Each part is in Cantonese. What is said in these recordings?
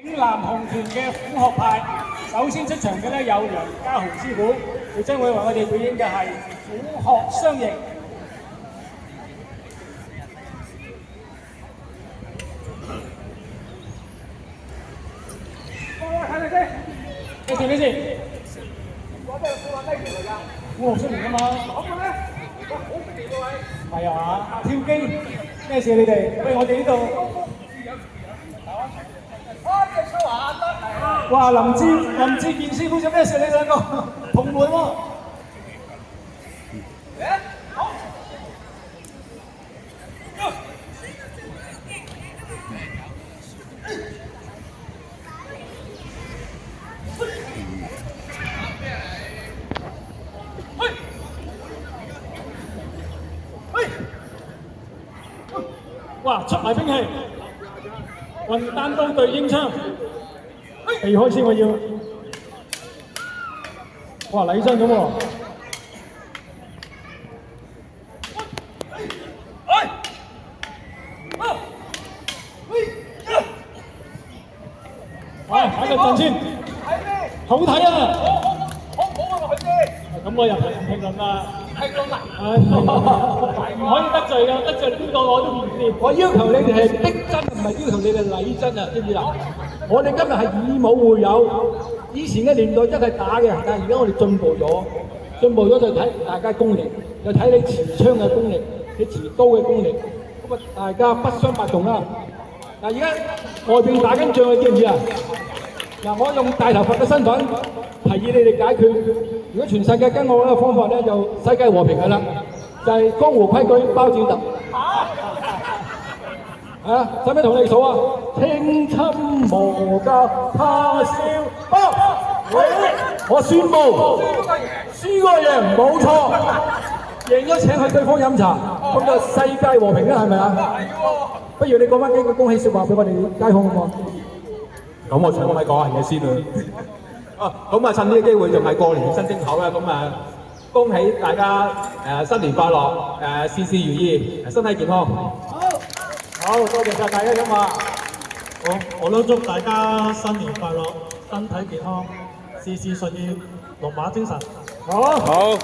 南紅團嘅虎學派，首先出場嘅咧有梁家豪師傅，佢將會為我哋表演嘅係虎學雙形。睇睇先，你睇睇先。我真係虎學低調嚟㗎，虎學雙形啊嘛。咁嘅咩？哇，好犀利喎你！係啊，跳機咩事你哋？喂，我哋呢度。哇！林志健師傅做咩事？你兩個同門喎。好。哇！出埋兵器，雲丹刀對英槍。避開先，我要。哇！禮真咁喎。哇！睇個陣先，好睇啊！好啊，佢先。咁我又唔評論啦。評論啦。唔可以得罪㗎，得罪邊個我都唔掂。我要求你哋係逼真，唔係要求你哋禮真啊，知唔知啦？我哋今日係以武會友，以前嘅年代真係打嘅，但係而家我哋進步咗就睇大家功力，就睇你持槍嘅功力，你持刀嘅功力，咁啊大家不相伯仲啦。嗱，而家外邊打緊仗，你知唔知啊？嗱，我用大頭佛嘅身份提議你哋解決，如果全世界跟我嘅方法咧，就世界和平㗎啦，就係江湖規矩包剪揼。使唔使同你數啊？青春無教他燒包，我宣佈輸個贏冇錯，贏咗請去對方飲茶，咁就世界和平啦，係咪啊？不如你講翻幾句恭喜説話俾我哋街坊好唔好？咁我搶咪講人嘅先啦。咁啊，趁呢個機會仲係過年新正口啦，咁啊恭喜大家新年快樂，事事如意，身體健康。好，多謝晒大家咁話。我都祝大家新年快樂，身體健康，事事順意，龍馬精神。好，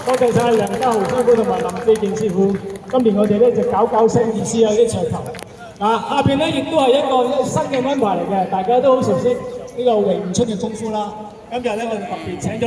多謝晒梁家豪師傅同埋林志健師傅。今年我哋咧就搞聲意思有啲噱頭。嗱，下邊咧亦都係一個新嘅安排嚟嘅，大家都好熟悉呢個詠春嘅功夫啦。今日咧我哋特別請咗